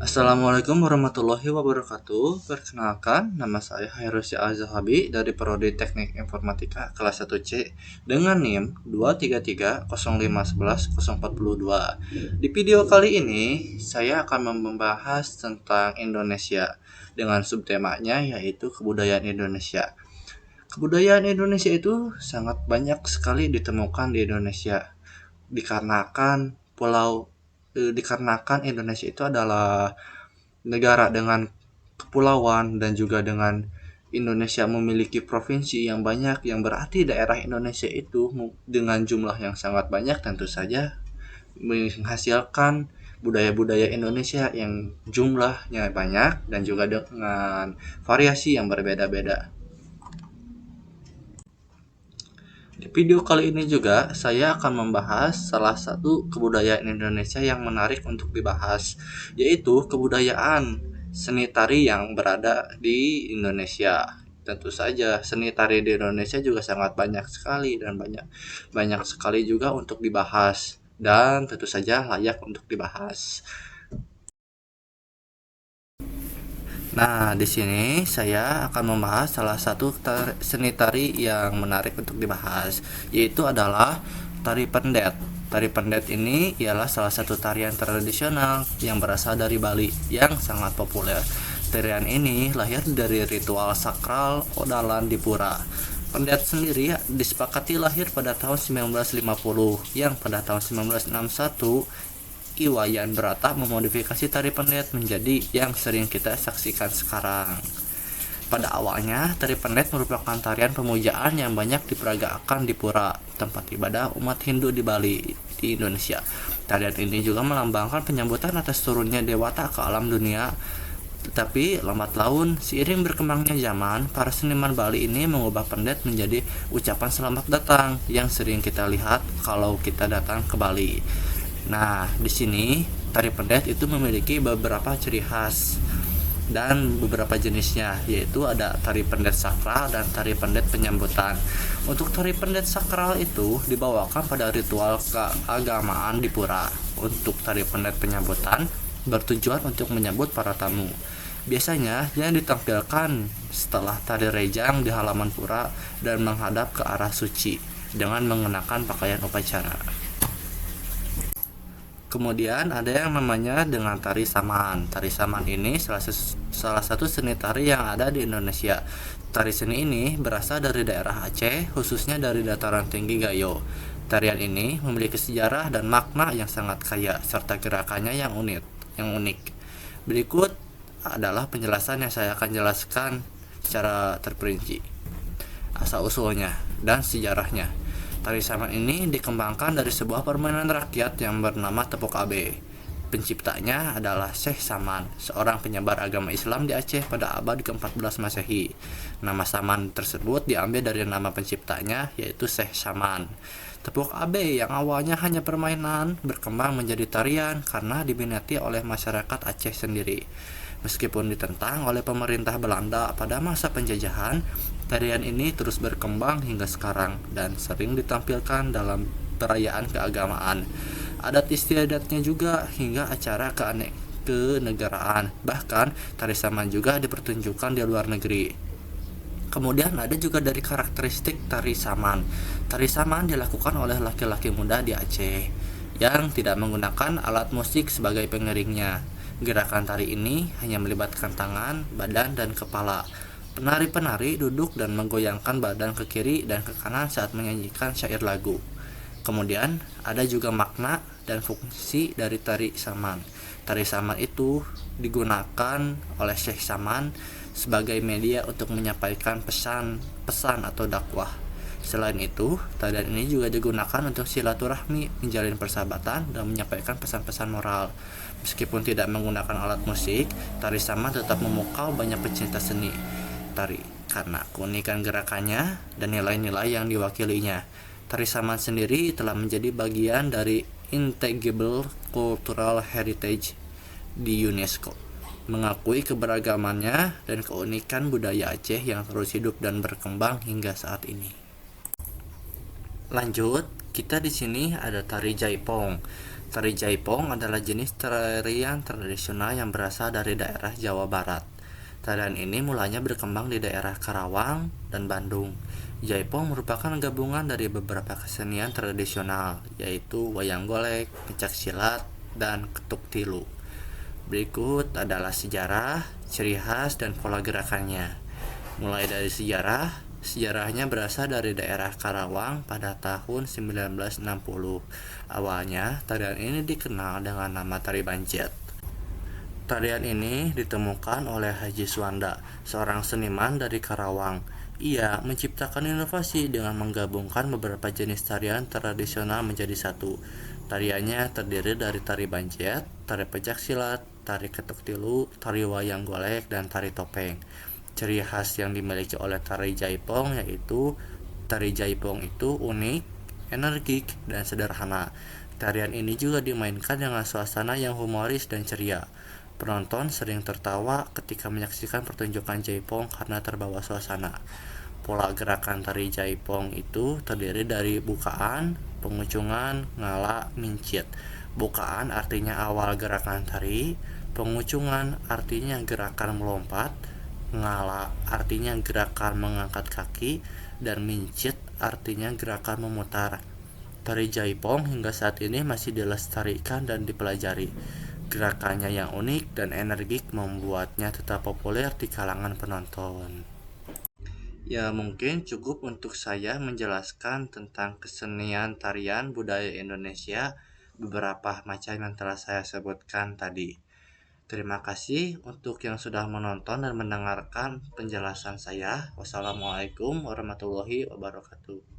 Assalamualaikum warahmatullahi wabarakatuh. Perkenalkan, nama saya Hairusya Azhabi dari Prodi Teknik Informatika kelas 1C dengan NIM 23305110442. Di video kali ini, saya akan membahas tentang Indonesia dengan subtemanya yaitu kebudayaan Indonesia. Kebudayaan Indonesia itu sangat banyak sekali ditemukan di Indonesia dikarenakan Indonesia itu adalah negara dengan kepulauan dan juga dengan Indonesia memiliki provinsi yang banyak, yang berarti daerah Indonesia itu dengan jumlah yang sangat banyak tentu saja menghasilkan budaya-budaya Indonesia yang jumlahnya banyak dan juga dengan variasi yang berbeda-beda. Di video kali ini juga saya akan membahas salah satu kebudayaan Indonesia yang menarik untuk dibahas, yaitu kebudayaan seni tari yang berada di Indonesia. Tentu saja seni tari di Indonesia juga sangat banyak sekali dan banyak banyak sekali juga untuk dibahas dan tentu saja layak untuk dibahas. Nah, di sini saya akan membahas salah satu seni tari yang menarik untuk dibahas, yaitu adalah tari pendet. Tari pendet ini ialah salah satu tarian tradisional yang berasal dari Bali yang sangat populer. Tarian ini lahir dari ritual sakral Odalan di Pura. Pendet sendiri disepakati lahir pada tahun 1950, yang pada tahun 1961 Iwayan Brata memodifikasi tari pendet menjadi yang sering kita saksikan sekarang. Pada awalnya, tari pendet merupakan tarian pemujaan yang banyak diperagakan di pura, tempat ibadah umat Hindu di Bali, di Indonesia. Tarian ini juga melambangkan penyambutan atas turunnya dewata ke alam dunia. Tetapi lambat laun, seiring berkembangnya zaman, para seniman Bali ini mengubah pendet menjadi ucapan selamat datang yang sering kita lihat kalau kita datang ke Bali. Nah, di sini tari pendet itu memiliki beberapa ciri khas dan beberapa jenisnya, yaitu ada tari pendet sakral dan tari pendet penyambutan. Untuk tari pendet sakral itu dibawakan pada ritual keagamaan di pura. Untuk tari pendet penyambutan bertujuan untuk menyambut para tamu. Biasanya yang ditampilkan setelah tari rejang di halaman pura dan menghadap ke arah suci dengan mengenakan pakaian upacara. Kemudian ada yang namanya dengan tari saman. Tari saman ini salah satu seni tari yang ada di Indonesia. Tari seni ini berasal dari daerah Aceh, khususnya dari dataran tinggi Gayo. Tarian ini memiliki sejarah dan makna yang sangat kaya serta gerakannya yang unik. Berikut adalah penjelasan yang saya akan jelaskan secara terperinci. Asal-usulnya dan sejarahnya. Tari saman ini dikembangkan dari sebuah permainan rakyat yang bernama tepuk abe. Penciptanya adalah Syekh Saman, seorang penyebar agama Islam di Aceh pada abad ke-14 Masehi. Nama Saman tersebut diambil dari nama penciptanya, yaitu Syekh Saman. Tepuk abe yang awalnya hanya permainan berkembang menjadi tarian karena diminati oleh masyarakat Aceh sendiri. Meskipun ditentang oleh pemerintah Belanda pada masa penjajahan, tarian ini terus berkembang hingga sekarang dan sering ditampilkan dalam perayaan keagamaan, adat istiadatnya juga hingga acara kenegaraan. Bahkan tari saman juga dipertunjukkan di luar negeri. Kemudian ada juga dari karakteristik tari saman. Tari saman dilakukan oleh laki-laki muda di Aceh yang tidak menggunakan alat musik sebagai pengiringnya. Gerakan tari ini hanya melibatkan tangan, badan, dan kepala. Penari-penari duduk dan menggoyangkan badan ke kiri dan ke kanan saat menyanyikan syair lagu. Kemudian ada juga makna dan fungsi dari tari saman. Tari saman itu digunakan oleh Syekh Saman sebagai media untuk menyampaikan pesan atau dakwah. Selain itu, tarian ini juga digunakan untuk silaturahmi, menjalin persahabatan, dan menyampaikan pesan-pesan moral. Meskipun tidak menggunakan alat musik, tari saman tetap memukau banyak pecinta seni tari karena keunikan gerakannya dan nilai-nilai yang diwakilinya. Tari saman sendiri telah menjadi bagian dari Intangible Cultural Heritage di UNESCO, mengakui keberagamannya dan keunikan budaya Aceh yang terus hidup dan berkembang hingga saat ini. Lanjut, kita di sini ada tari jaipong. Tari Jaipong adalah jenis tarian tradisional yang berasal dari daerah Jawa Barat. Tarian ini mulanya berkembang di daerah Karawang dan Bandung. Jaipong merupakan gabungan dari beberapa kesenian tradisional, yaitu wayang golek, pencaksilat, dan ketuk tilu. Berikut adalah sejarah, ciri khas, dan pola gerakannya. Mulai dari sejarahnya berasal dari daerah Karawang pada tahun 1960. Awalnya, tarian ini dikenal dengan nama tari bancet. Tarian ini ditemukan oleh Haji Suwanda, seorang seniman dari Karawang. Ia menciptakan inovasi dengan menggabungkan beberapa jenis tarian tradisional menjadi satu. Tariannya terdiri dari tari bancet, tari pencaksilat, tari ketuk tilu, tari wayang golek, dan tari topeng. Ciri khas yang dimiliki oleh tari Jaipong yaitu tari Jaipong itu unik, energik, dan sederhana. Tarian ini juga dimainkan dengan suasana yang humoris dan ceria. Penonton sering tertawa ketika menyaksikan pertunjukan Jaipong karena terbawa suasana. Pola gerakan tari Jaipong itu terdiri dari bukaan, pengucungan, ngala, mincit. Bukaan artinya awal gerakan tari, pengucungan artinya gerakan melompat, ngala artinya gerakan mengangkat kaki, dan mincit artinya gerakan memutar. Tari Jaipong hingga saat ini masih dilestarikan dan dipelajari. Gerakannya yang unik dan energik membuatnya tetap populer di kalangan penonton. Ya, mungkin cukup untuk saya menjelaskan tentang kesenian tarian budaya Indonesia, beberapa macam yang telah saya sebutkan tadi. Terima kasih untuk yang sudah menonton dan mendengarkan penjelasan saya. Wassalamualaikum warahmatullahi wabarakatuh.